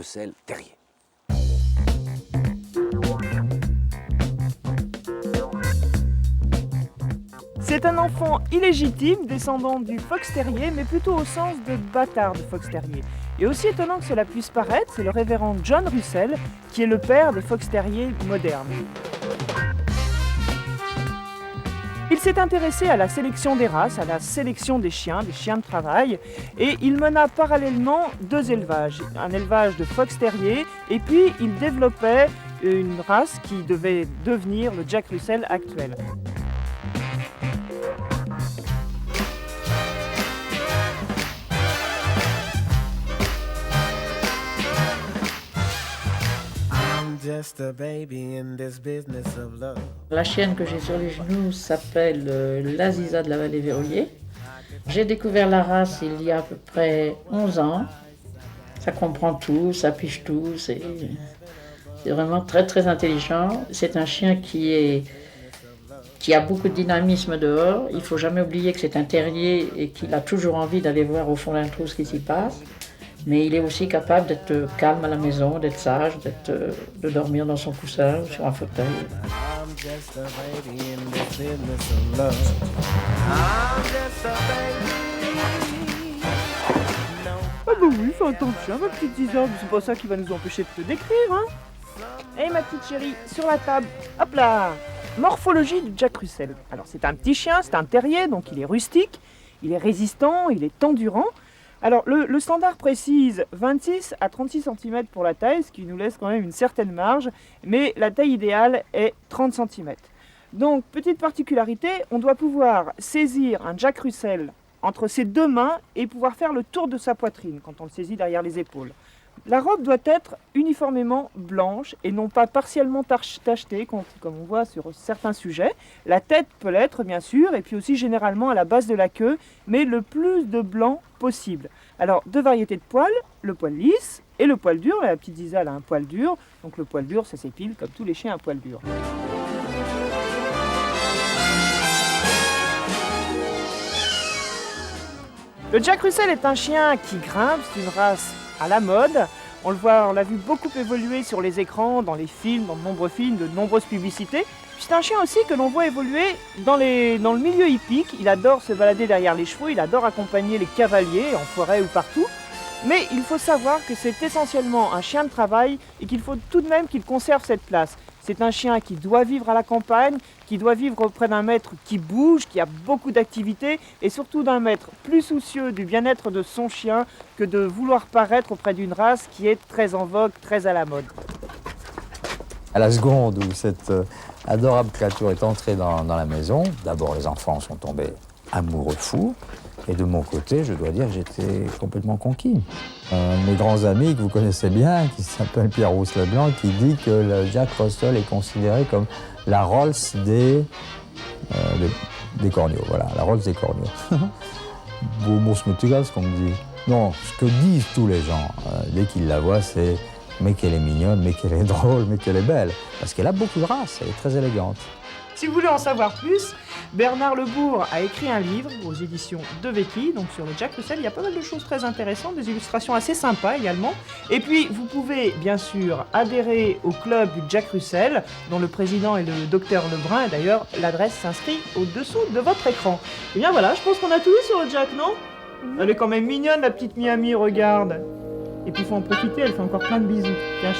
Russell Terrier. C'est un enfant illégitime, descendant du fox terrier, mais plutôt au sens de bâtard de fox terrier. Et aussi étonnant que cela puisse paraître, c'est le révérend John Russell, qui est le père des fox terriers modernes. Il s'est intéressé à la sélection des races, à la sélection des chiens de travail, et il mena parallèlement 2 élevages, un élevage de fox terrier, et puis il développait une race qui devait devenir le Jack Russell actuel. La chienne que j'ai sur les genoux s'appelle l'Aziza de la vallée Verrouillé. J'ai découvert la race il y a à peu près 11 ans. Ça comprend tout, ça piche tout, c'est vraiment très très intelligent. C'est un chien qui a beaucoup de dynamisme dehors. Il ne faut jamais oublier que c'est un terrier et qu'il a toujours envie d'aller voir au fond d'un trou ce qui s'y passe. Mais il est aussi capable d'être calme à la maison, d'être sage, de dormir dans son coussin ou sur un fauteuil. Ah bah oui, fais attention, ma petite Ziza, c'est pas ça qui va nous empêcher de te décrire, hein. Eh ma petite chérie, sur la table, hop là. Morphologie du Jack Russell. Alors c'est un petit chien, c'est un terrier, donc il est rustique, il est résistant, il est endurant. Alors le standard précise 26 à 36 cm pour la taille, ce qui nous laisse quand même une certaine marge, mais la taille idéale est 30 cm. Donc petite particularité, on doit pouvoir saisir un Jack Russell entre ses 2 mains et pouvoir faire le tour de sa poitrine quand on le saisit derrière les épaules. La robe doit être uniformément blanche et non pas partiellement tachetée, comme on voit sur certains sujets. La tête peut l'être bien sûr, et puis aussi généralement à la base de la queue, mais le plus de blanc possible. Alors 2 variétés de poils, le poil lisse et le poil dur. La petite Ziza elle a un poil dur, donc le poil dur ça s'épile comme tous les chiens à poil dur. Le Jack Russell est un chien qui grimpe, c'est une race à la mode. On l'a vu beaucoup évoluer sur les écrans, dans les films, dans de nombreux films, de nombreuses publicités. C'est un chien aussi que l'on voit évoluer dans le milieu hippique. Il adore se balader derrière les chevaux, il adore accompagner les cavaliers en forêt ou partout. Mais il faut savoir que c'est essentiellement un chien de travail et qu'il faut tout de même qu'il conserve cette place. C'est un chien qui doit vivre à la campagne, qui doit vivre auprès d'un maître qui bouge, qui a beaucoup d'activités et surtout d'un maître plus soucieux du bien-être de son chien que de vouloir paraître auprès d'une race qui est très en vogue, très à la mode. À la seconde où cette adorable créature est entrée dans la maison, d'abord les enfants sont tombés amoureux fous. Et de mon côté, je dois dire que j'étais complètement conquis. Un de mes grands amis que vous connaissez bien, qui s'appelle Pierre Rousse-Leblanc, qui dit que le Jack Russell est considéré comme la Rolls des corneaux. Voilà, la Rolls des corneaux. Beau mot ce qu'on me dit. Non, ce que disent tous les gens, dès qu'ils la voient, c'est « mais qu'elle est mignonne, mais qu'elle est drôle, mais qu'elle est belle ». Parce qu'elle a beaucoup de race, elle est très élégante. Si vous voulez en savoir plus, Bernard Lebourg a écrit un livre aux éditions de Vecchi, donc sur le Jack Russell. Il y a pas mal de choses très intéressantes, des illustrations assez sympas également. Et puis, vous pouvez bien sûr adhérer au club du Jack Russell, dont le président est le docteur Lebrun. Et d'ailleurs, l'adresse s'inscrit au-dessous de votre écran. Et bien voilà, je pense qu'on a tout vu sur le Jack, non ? Elle est quand même mignonne, la petite Miami, regarde. Et puis, il faut en profiter, elle fait encore plein de bisous. Tiens,